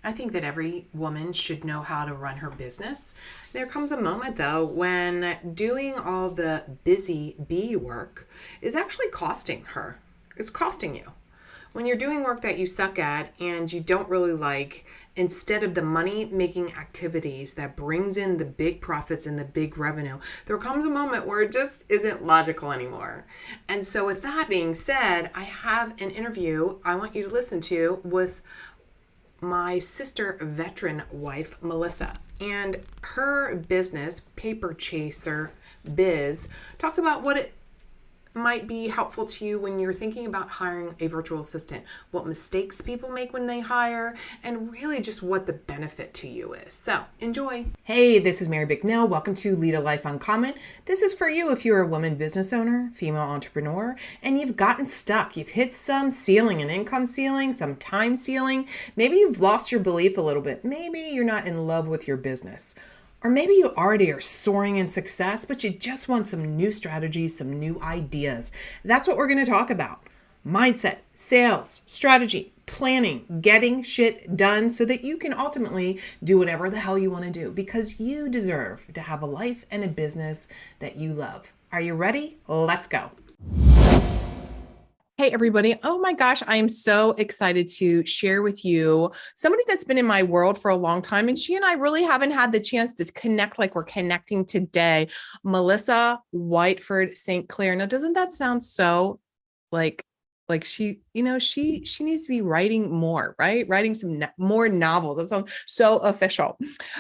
I think that every woman should know how to run her business. There comes a moment, though, when doing all the busy bee work is actually costing her. It's costing you. When you're doing work that you suck at and you don't really like, instead of the money making activities that brings in the big profits and the big revenue, there comes a moment where it just isn't logical anymore. And so with that being said, I have an interview I want you to listen to with my sister veteran wife, Melissa. And her business, Paper Chaser Biz, talks about what it might be helpful to you when you're thinking about hiring a virtual assistant, what mistakes people make when they hire, and really just what the benefit to you is. So enjoy. Hey, this is Mary Bicknell. Welcome to Lead a Life Uncommon. This is for you if you're a woman business owner, female entrepreneur, and you've gotten stuck. You've hit some ceiling, an income ceiling, some time ceiling. Maybe you've lost your belief a little bit. Maybe you're not in love with your business. Or maybe you already are soaring in success, but you just want some new strategies, some new ideas. That's what we're going to talk about. Mindset, sales, strategy, planning, getting shit done so that you can ultimately do whatever the hell you want to do because you deserve to have a life and a business that you love. Are you ready? Let's go. Hey, everybody. Oh my gosh, I am so excited to share with you somebody that's been in my world for a long time. And she and I really haven't had the chance to connect like we're connecting today. Melissa Whiteford StClair. Now, doesn't that sound so like she, she needs to be writing more, right? Writing some more novels. That sounds so official.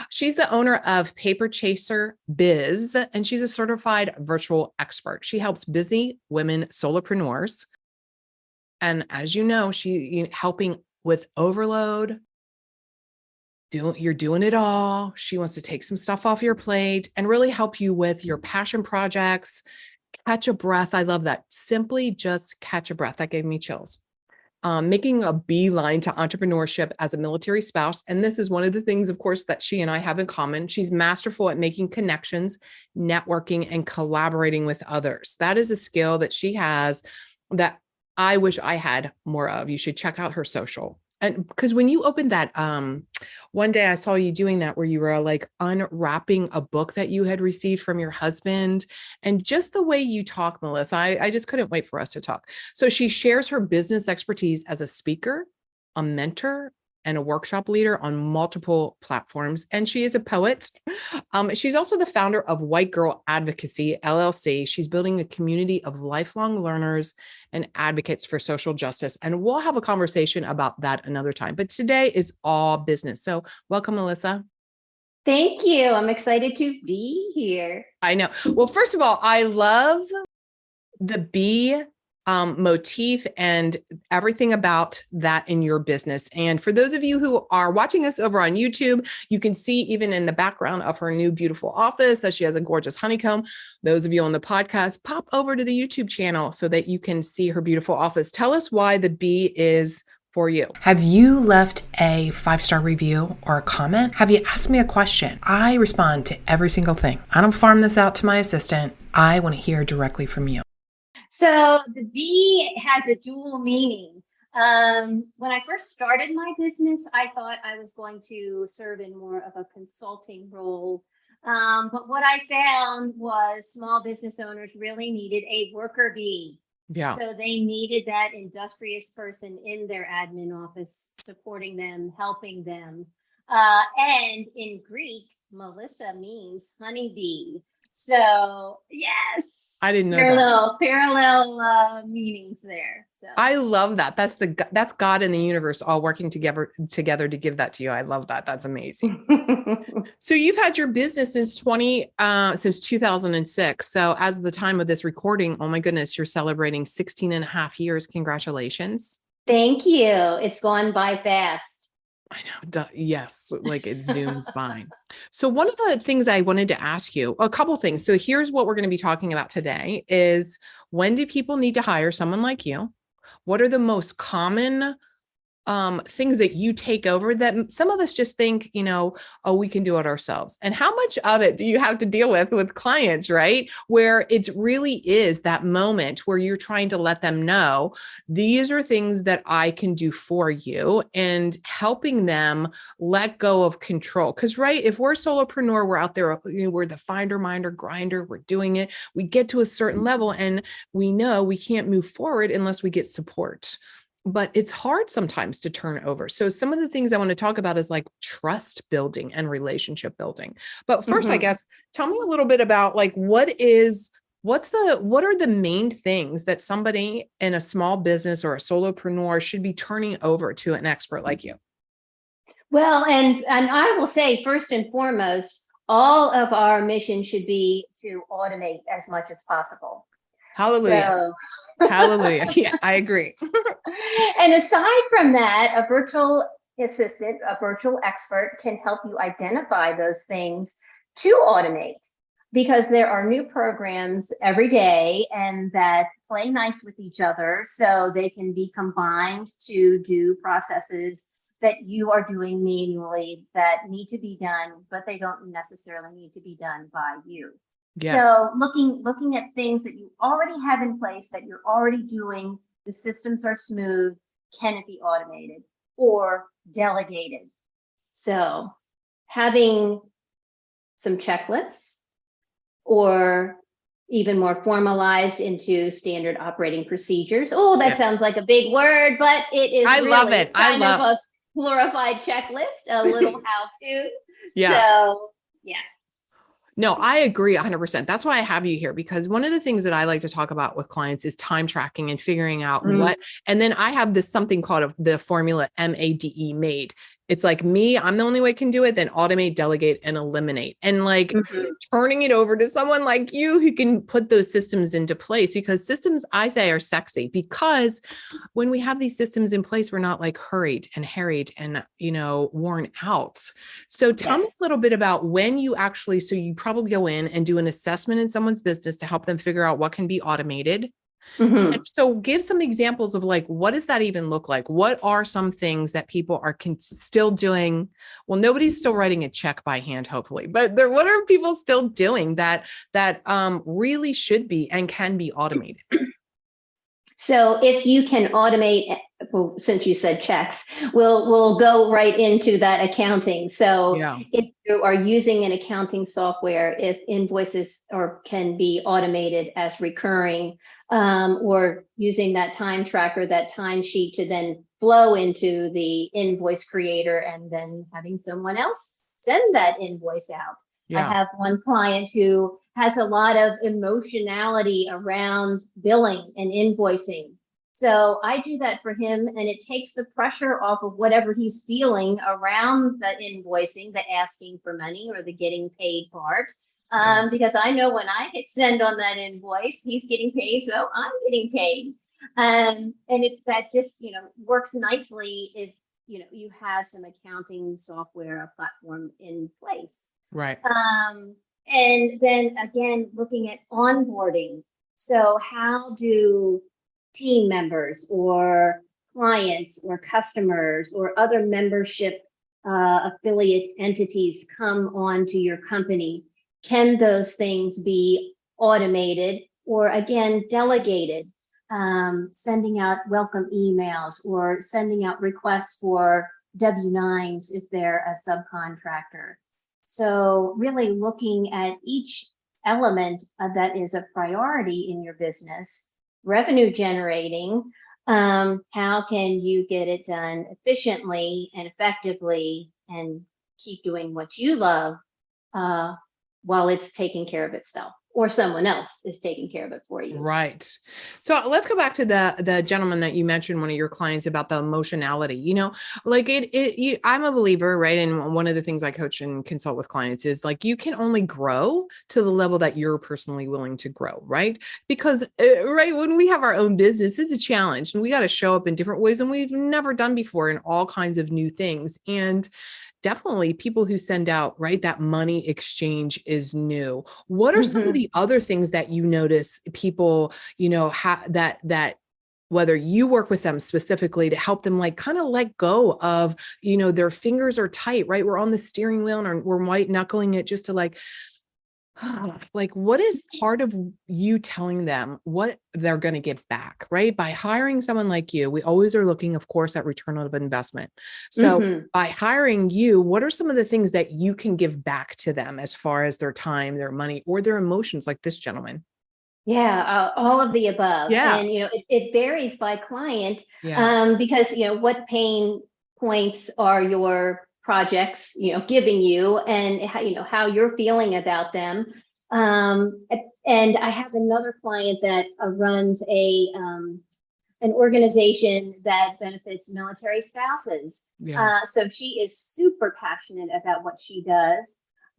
She's the owner of Paper Chaser Biz, and she's a certified virtual expert. She helps busy women solopreneurs. And as you know, she helping with overload. You're doing it all. She wants to take some stuff off your plate and really help you with your passion projects. Catch a breath. I love that. Simply just catch a breath. That gave me chills. Making a beeline to entrepreneurship as a military spouse. And this is one of the things, of course, that she and I have in common. She's masterful at making connections, networking, and collaborating with others. That is a skill that she has that I wish I had more of. You should check out her social. And because when you opened that, one day I saw you doing that where you were like unwrapping a book that you had received from your husband. And just the way you talk, Melissa, I just couldn't wait for us to talk. So she shares her business expertise as a speaker, a mentor, and a workshop leader on multiple platforms. And she is a poet. She's also the founder of White Girl Advocacy, LLC. She's building a community of lifelong learners and advocates for social justice. And we'll have a conversation about that another time. But today it's all business. So welcome, Melissa. Thank you. I'm excited to be here. I know. Well, first of all, I love the bee motif and everything about that in your business. And for those of you who are watching us over on YouTube, you can see even in the background of her new beautiful office that she has a gorgeous honeycomb. Those of you on the podcast, pop over to the YouTube channel so that you can see her beautiful office. Tell us why the bee is for you. Have you left a 5-star review or a comment? Have you asked me a question? I respond to every single thing. I don't farm this out to my assistant. I want to hear directly from you. So the bee has a dual meaning. When I first started my business, I thought I was going to serve in more of a consulting role. But what I found was small business owners really needed a worker bee. Yeah. So they needed that industrious person in their admin office, supporting them, helping them. And in Greek, Melissa means honeybee. So yes. I didn't know Parallel meanings there. So I love that. That's God and the universe all working together to give that to you. I love that. That's amazing. So you've had your business since 2006. So as of the time of this recording, oh my goodness, you're celebrating 16 and a half years. Congratulations. Thank you. It's gone by fast. I know. Yes. Like it zooms by. So one of the things I wanted to ask you, a couple things. So here's what we're going to be talking about today is when do people need to hire someone like you? What are the most common things that you take over that some of us just think, oh, we can do it ourselves. And how much of it do you have to deal with clients, right? Where it really is that moment where you're trying to let them know, these are things that I can do for you, and helping them let go of control. Because, right, if we're a solopreneur, we're out there, we're the finder, minder, grinder, we're doing it. We get to a certain level and we know we can't move forward unless we get support. But it's hard sometimes to turn over. So some of the things I want to talk about is like trust building and relationship building. But first, I guess, tell me a little bit about like, what are the main things that somebody in a small business or a solopreneur should be turning over to an expert like you? Well, and I will say, first and foremost, all of our mission should be to automate as much as possible. Hallelujah. So, hallelujah. Yeah, I agree. And aside from that, a virtual assistant, a virtual expert can help you identify those things to automate, because there are new programs every day and that play nice with each other, so they can be combined to do processes that you are doing manually that need to be done, but they don't necessarily need to be done by you. Yes. So looking at things that you already have in place, that you're already doing, the systems are smooth, can it be automated or delegated? So having some checklists, or even more formalized into standard operating procedures. Oh, that sounds like a big word, but it is I really love it. kind of a glorified checklist, a little how-to. Yeah. So, yeah. No, I agree 100%. That's why I have you here, because one of the things that I like to talk about with clients is time tracking and figuring out what, and then I have this something called the formula MADE, made. It's like me, I'm the only way I can do it, then automate, delegate, and eliminate. And like turning it over to someone like you who can put those systems into place, because systems, I say, are sexy, because when we have these systems in place, we're not like hurried and harried and, worn out. So tell me a little bit about when you actually, so you probably go in and do an assessment in someone's business to help them figure out what can be automated. And so give some examples of like, what does that even look like? What are some things that people are still doing? Well, nobody's still writing a check by hand, hopefully, but what are people still doing that really should be and can be automated? So if you can automate, well, since you said checks, we'll go right into that accounting. So if you are using an accounting software, if invoices can be automated as recurring, or using that time tracker, that time sheet to then flow into the invoice creator and then having someone else send that invoice out. I have one client who has a lot of emotionality around billing and invoicing. So I do that for him, and it takes the pressure off of whatever he's feeling around the invoicing, the asking for money or the getting paid part. Because I know when I hit send on that invoice, he's getting paid, so I'm getting paid. And that just, works nicely if, you have some accounting software, a platform in place. Right. And then again, looking at onboarding. So how do team members or clients or customers or other membership affiliate entities come onto your company? Can those things be automated or again, delegated? Sending out welcome emails or sending out requests for W-9s if they're a subcontractor. So really looking at each element that is a priority in your business, revenue generating, how can you get it done efficiently and effectively and keep doing what you love while it's taking care of itself, or someone else is taking care of it for you. Right. So let's go back to the gentleman that you mentioned, one of your clients, about the emotionality, like I'm a believer, right? And one of the things I coach and consult with clients is like, you can only grow to the level that you're personally willing to grow, right? Because right, when we have our own business, it's a challenge and we got to show up in different ways than we've never done before in all kinds of new things. And definitely people who send out, right, that money exchange is new. What are some of the other things that you notice people, that whether you work with them specifically to help them like kind of let go of, their fingers are tight, right? We're on the steering wheel and we're white knuckling it just to like what is part of you telling them what they're going to give back, right? By hiring someone like you, we always are looking, of course, at return on investment. So by hiring you, what are some of the things that you can give back to them as far as their time, their money, or their emotions, like this gentleman? Yeah, all of the above. Yeah. And, it varies by client, Yeah. because, what pain points are your projects, giving you, and how you're feeling about them. And I have another client that runs an organization that benefits military spouses. Yeah. So she is super passionate about what she does,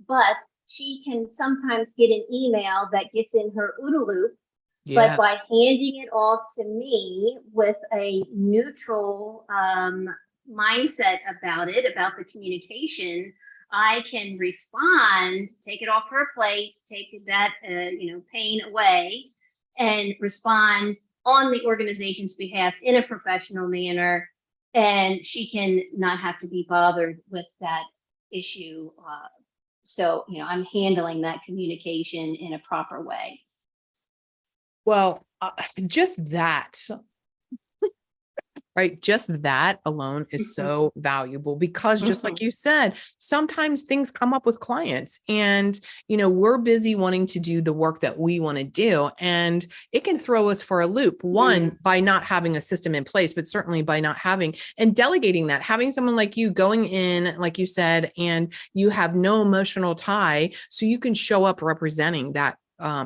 but she can sometimes get an email that gets in her OODA loop. But by Yes. handing it off to me with a neutral mindset about it, about the communication, I can respond, take it off her plate, take that pain away, and respond on the organization's behalf in a professional manner. And she can not have to be bothered with that issue. So, I'm handling that communication in a proper way. Well, just that, right? Just that alone is so valuable because just like you said, sometimes things come up with clients and, we're busy wanting to do the work that we want to do. And it can throw us for a loop, one, by not having a system in place, but certainly by not having and delegating that, having someone like you going in, like you said, and you have no emotional tie. So you can show up representing that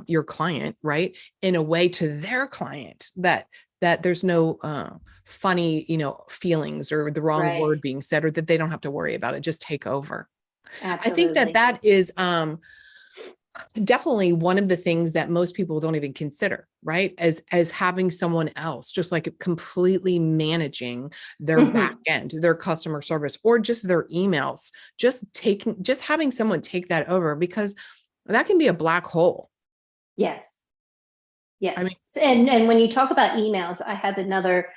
your client, right, in a way to their client that there's no funny, feelings or the wrong Right. word being said, or that they don't have to worry about it. Just take over. I think Absolutely. that is definitely one of the things that most people don't even consider, right? As having someone else, just like completely managing their back end, their customer service, or just their emails, just having someone take that over, because that can be a black hole. Yes. Yes. I mean, And when you talk about emails, I have another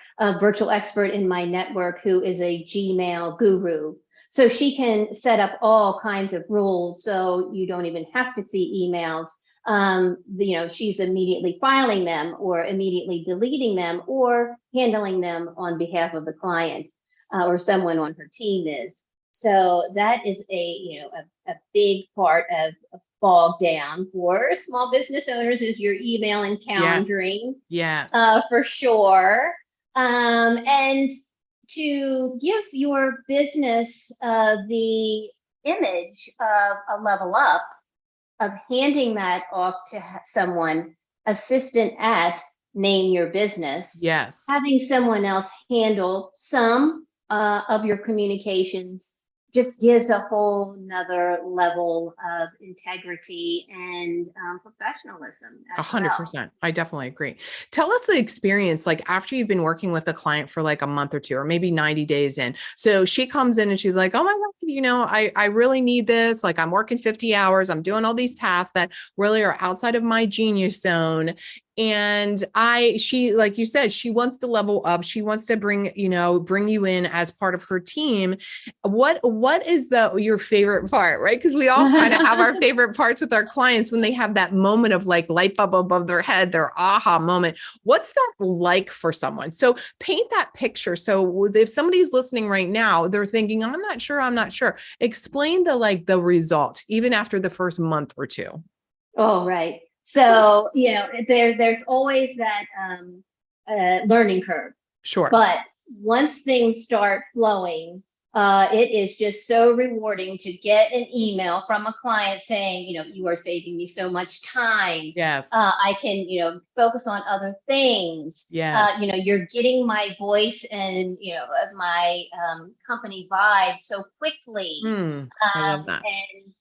virtual expert in my network who is a Gmail guru. So she can set up all kinds of rules so you don't even have to see emails. She's immediately filing them or immediately deleting them or handling them on behalf of the client, or someone on her team is. So that is a big part of bog down for small business owners is your email and yes, calendaring, yes, for sure. And to give your business the image of a level up, of handing that off to someone, assistant at name your business, yes. having someone else handle some of your communications just gives a whole nother level of integrity and professionalism as well. 100%. I definitely agree. Tell us the experience, like after you've been working with a client for like a month or two, or maybe 90 days in. So she comes in and she's like, oh my God, I really need this. Like I'm working 50 hours. I'm doing all these tasks that really are outside of my genius zone. And she, like you said, she wants to level up. She wants to bring you in as part of her team. What is your favorite part, right? Because we all kind of have our favorite parts with our clients when they have that moment of like light bulb above their head, their aha moment. What's that like for someone? So paint that picture. So if somebody's listening right now, they're thinking, I'm not sure. Explain the result, even after the first month or two. Oh, right. So, there's always that learning curve. Sure. But once things start flowing, it is just so rewarding to get an email from a client saying, you are saving me so much time. Yes. I can, focus on other things. Yes. You're getting my voice and, my company vibe so quickly. I love that. And,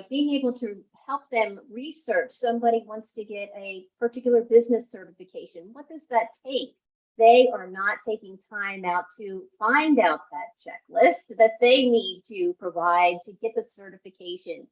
being able to help them research. Somebody wants to get a particular business certification. What does that take? They are not taking time out to find out that checklist that they need to provide to get the certification.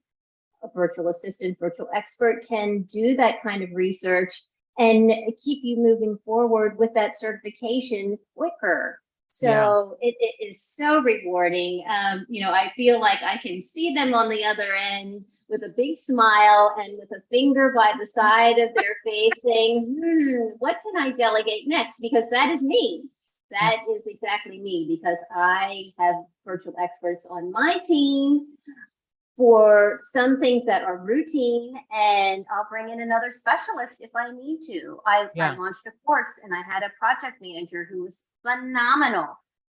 A virtual assistant, virtual expert can do that kind of research and keep you moving forward with that certification quicker. Yeah. So it is so rewarding. I feel like I can see them on the other end with a big smile and with a finger by the side of their face saying, what can I delegate next? Because that is me. That is exactly me, because I have virtual experts on my team for some things that are routine, and I'll bring in another specialist if I need to. I launched a course and I had a project manager who was phenomenal.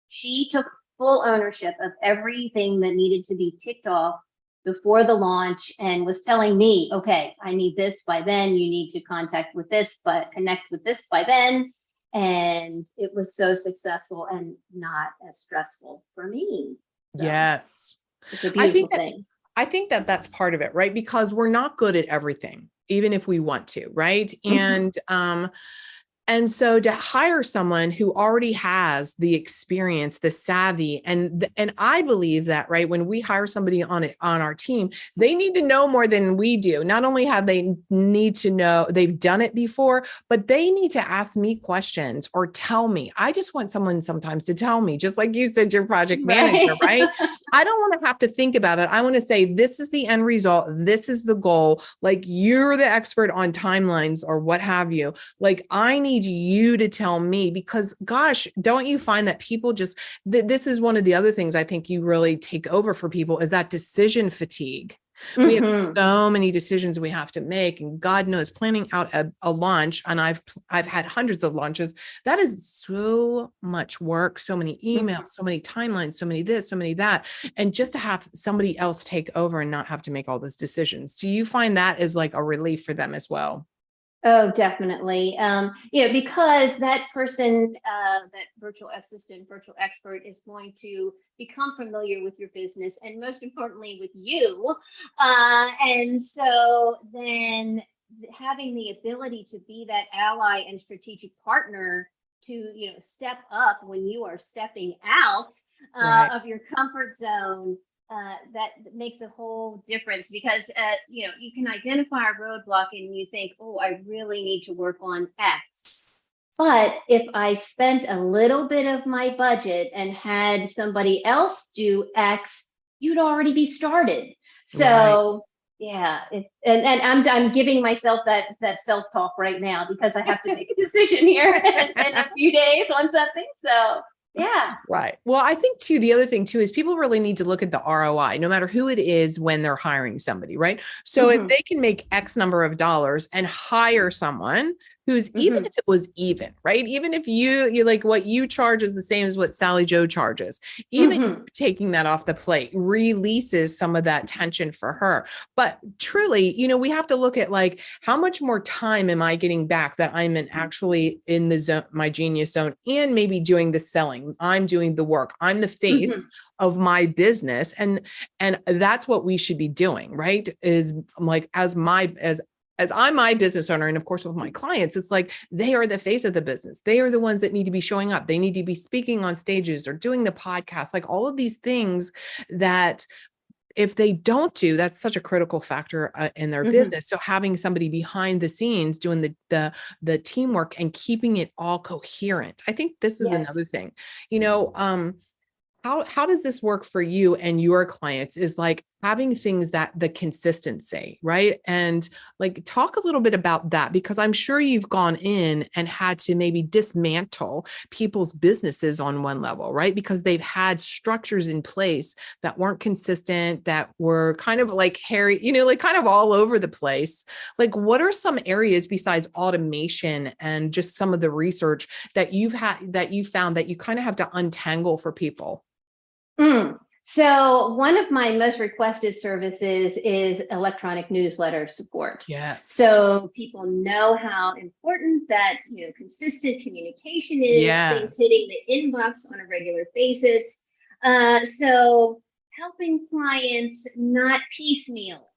She took full ownership of everything that needed to be ticked off before the launch and was telling me, okay, I need this by then. You need to connect with this by then. And it was so successful and not as stressful for me. So Yes. it's a beautiful thing. I think that that's part of it, right? Because we're not good at everything, even if we want to, right? And so to hire someone who already has the experience, the savvy, and I believe that, right, when we hire somebody on our team, they need to know more than we do. Not only have they need to know they've done it before, but they need to ask me questions or tell me. I just want someone sometimes to tell me, just like you said, your project manager, right? I don't want to have to think about it. I want to say, this is the end result. This is the goal. Like, you're the expert on timelines or what have you. Like, I need you to tell me, because gosh, don't you find that people just, this is one of the other things I think you really take over for people, is that decision fatigue. We have so many decisions we have to make, and God knows, planning out a launch, and I've had hundreds of launches. That is so much work, so many emails, so many timelines, so many this, so many that, and just to have somebody else take over and not have to make all those decisions. Do you find that is like a relief for them as well? Oh, definitely. Because that person, that virtual assistant, virtual expert, is going to become familiar with your business and, most importantly, with you. And so then having the ability to be that ally and strategic partner to, step up when you are stepping out of your comfort zone, that makes a whole difference, because you can identify a roadblock and you think, oh, I really need to work on X. But if I spent a little bit of my budget and had somebody else do X, you'd already be started. So yeah, and I'm giving myself that self-talk right now, because I have to make a decision here in a few days on something. So yeah. Right. Well, I think too, the other thing too, is people really need to look at the ROI, no matter who it is, when they're hiring somebody, right? So if they can make X number of dollars and hire someone who's, even if it was even, right? Even if you like what you charge is the same as what Sally Joe charges, even taking that off the plate releases some of that tension for her. But truly, we have to look at, like, how much more time am I getting back that I'm actually in the zone, my genius zone, and maybe doing the selling. I'm doing the work. I'm the face of my business. And that's what we should be doing, right? Is like, as I'm my business owner, and of course with my clients, it's like they are the face of the business. They are the ones that need to be showing up. They need to be speaking on stages or doing the podcast, like all of these things that if they don't do, that's such a critical factor in their business. So having somebody behind the scenes doing the teamwork and keeping it all coherent, I think this is another thing. How does this work for you and your clients, is like having things that the consistency, right? And like, talk a little bit about that, because I'm sure you've gone in and had to maybe dismantle people's businesses on one level, right? Because they've had structures in place that weren't consistent, that were kind of like hairy, like kind of all over the place. Like, what are some areas besides automation and just some of the research that you found that you kind of have to untangle for people? So one of my most requested services is electronic newsletter support. Yes. So people know how important that, consistent communication is, things hitting the inbox on a regular basis. So helping clients not piecemeal,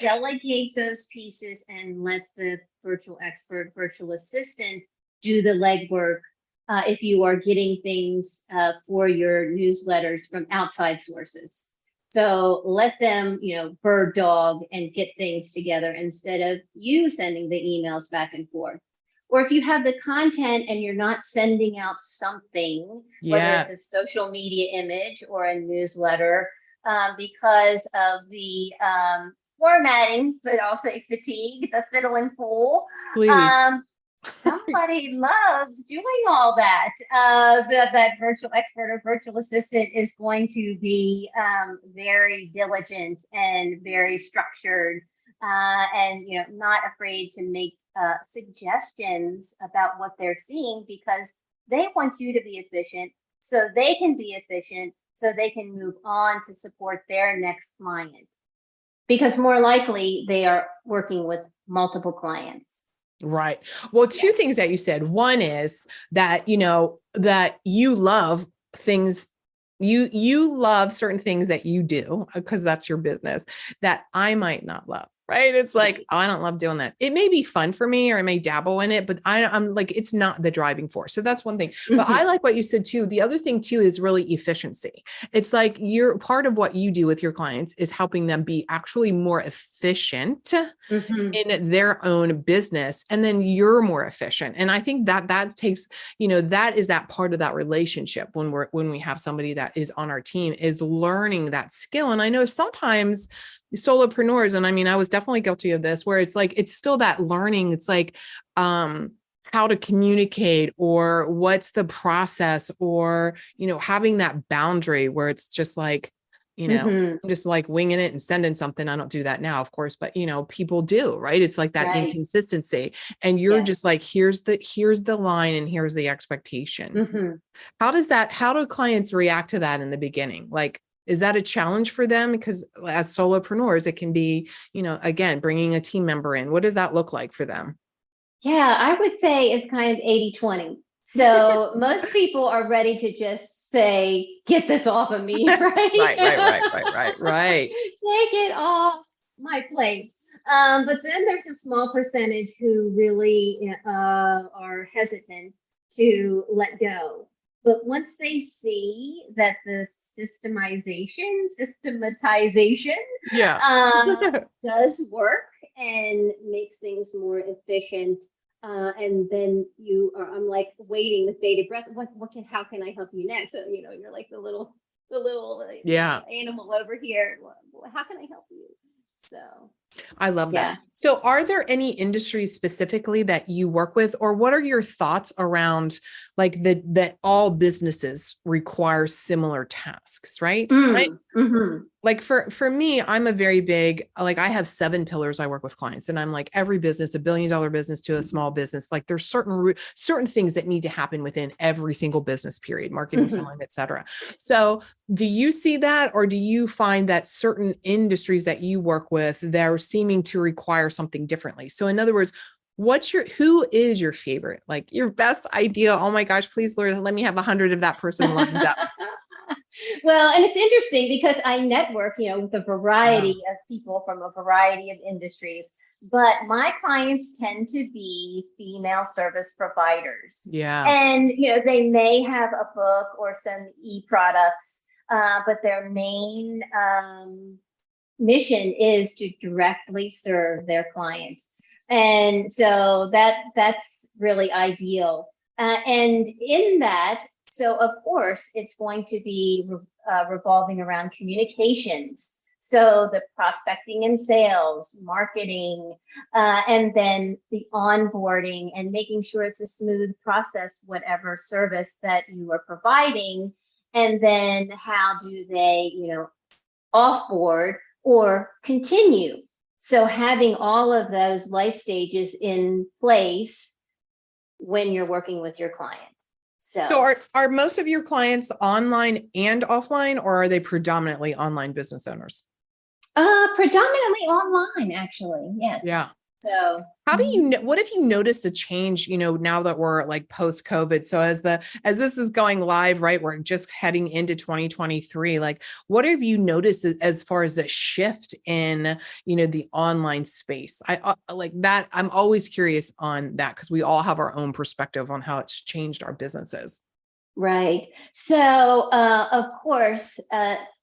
delegate those pieces and let the virtual expert, virtual assistant do the legwork. If you are getting things for your newsletters from outside sources. So let them, bird dog and get things together instead of you sending the emails back and forth. Or if you have the content and you're not sending out something, whether it's a Yes, social media image or a newsletter, because of the formatting, but also fatigue, the fiddle and fool. please. Um, Somebody loves doing all that. That virtual expert or virtual assistant is going to be very diligent and very structured, and not afraid to make suggestions about what they're seeing, because they want you to be efficient, so they can be efficient, so they can move on to support their next client. Because more likely they are working with multiple clients. Right. Well, Yeah. two things that you said. One is that, that you love things, you love certain things that you do because that's your business that I might not love. Right. It's like, Right. oh, I don't love doing that. It may be fun for me or I may dabble in it, but I'm like, it's not the driving force. So that's one thing. But I Mm-hmm. like what you said too. The other thing too is really efficiency. It's like you're part of what you do with your clients is helping them be actually more efficient Mm-hmm. in their own business, and then you're more efficient. And I think that takes, that is that part of that relationship when we have somebody that is on our team is learning that skill. And I know sometimes solopreneurs, and I mean I was definitely guilty of this, where it's like it's still that learning. It's like how to communicate or what's the process, or having that boundary where it's just like, Mm-hmm. I'm just like winging it and sending something. I don't do that now, of course, but people do, right? It's like that Right. inconsistency. And you're Yes. just like, here's the line and here's the expectation. Mm-hmm. How do clients react to that in the beginning? Like, is that a challenge for them? Because as solopreneurs, it can be, again, bringing a team member in. What does that look like for them? Yeah, I would say it's kind of 80-20. So most people are ready to just say, get this off of me, right? Right, right, right, right, right, right. Take it off my plate. But then there's a small percentage who really are hesitant to let go. But once they see that the systematization Yeah. does work and makes things more efficient, and then I'm like waiting with bated breath. How can I help you next? So, you're like the little Yeah. animal over here. How can I help you? So, I love that. yeah. So, are there any industries specifically that you work with, or what are your thoughts around like that all businesses require similar tasks, right? Right. Mm-hmm. Like for me, I'm a very big, like I have 7 pillars I work with clients, and I'm like every business, $1 billion business to a small business, like there's certain things that need to happen within every single business period, marketing, Mm-hmm. selling, et cetera. So do you see that, or do you find that certain industries that you work with, they're seeming to require something differently? So in other words, who is your favorite, like your best idea? Oh my gosh, please, Lord, let me have 100 of that person lined up. Well, and it's interesting because I network, with a Yeah. variety of people from a variety of industries, but my clients tend to be female service providers. Yeah. And, they may have a book or some e-products, but their main mission is to directly serve their clients. And so that's really ideal. And in that, so of course, it's going to be revolving around communications. So the prospecting and sales, marketing, and then the onboarding and making sure it's a smooth process, whatever service that you are providing. And then how do they, offboard or continue? So having all of those life stages in place when you're working with your client. So So are most of your clients online and offline, or are they predominantly online business owners? predominantly online, actually. Yeah. Yes. So How do you know, what have you noticed a change, now that we're like post COVID? So as this is going live, right, we're just heading into 2023. Like, what have you noticed as far as a shift in, the online space? I like that. I'm always curious on that because we all have our own perspective on how it's changed our businesses. right. So of course,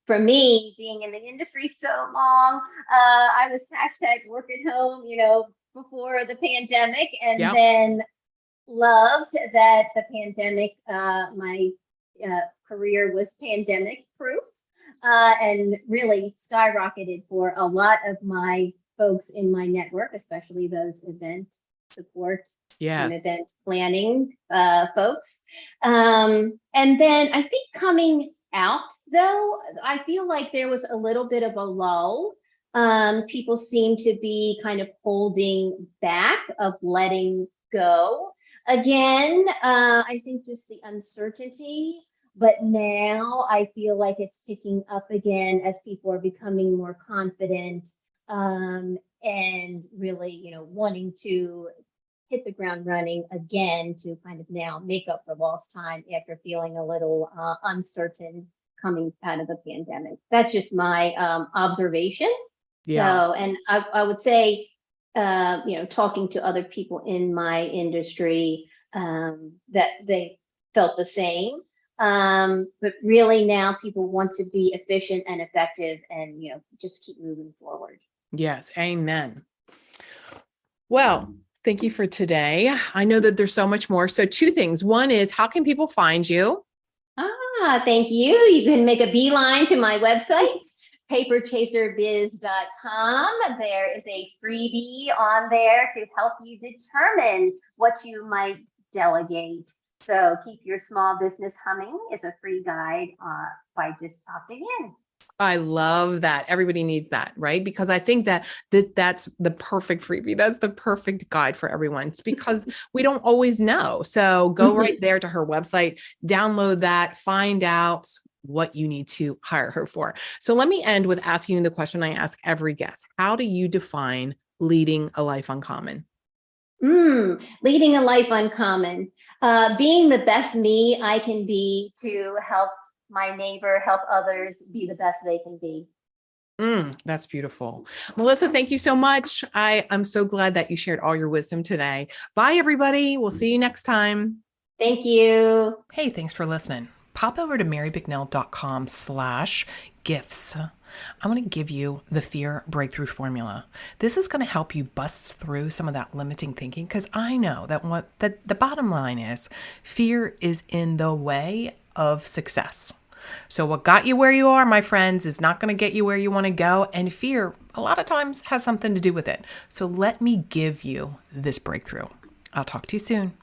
for me, being in the industry so long, I was hashtag work at home, before the pandemic, and Yeah. then loved that the pandemic, my career was pandemic proof, and really skyrocketed for a lot of my folks in my network, especially those event support and Yes. event planning folks. And then I think coming out, though, I feel like there was a little bit of a lull. People seem to be kind of holding back of letting go. Again, I think just the uncertainty, but now I feel like it's picking up again as people are becoming more confident, and really, wanting to hit the ground running again to kind of now make up for lost time after feeling a little uncertain coming out of the pandemic. That's just my observation. So, Yeah. and I would say, talking to other people in my industry, that they felt the same. But really now people want to be efficient and effective and, just keep moving forward. Yes. Amen. Well, thank you for today. I know that there's so much more. So two things. One is, how can people find you? Thank you. You can make a beeline to my website, paperchaserbiz.com. There is a freebie on there to help you determine what you might delegate. So keep your small business humming is a free guide by just opting in. I love that. Everybody needs that, right? Because I think that that's the perfect freebie. That's the perfect guide for everyone. It's because we don't always know. So go right there to her website, download that, find out what you need to hire her for. So let me end with asking you the question I ask every guest. How do you define leading a life uncommon? Leading a life uncommon. Being the best me I can be to help my neighbor, help others be the best they can be. That's beautiful. Melissa, thank you so much. I'm so glad that you shared all your wisdom today. Bye, everybody. We'll see you next time. Thank you. Hey, thanks for listening. Pop over to marybicknell.com/gifts. I want to give you the fear breakthrough formula. This is going to help you bust through some of that limiting thinking, because I know that the bottom line is fear is in the way of success. So what got you where you are, my friends, is not going to get you where you want to go. And fear, a lot of times, has something to do with it. So let me give you this breakthrough. I'll talk to you soon.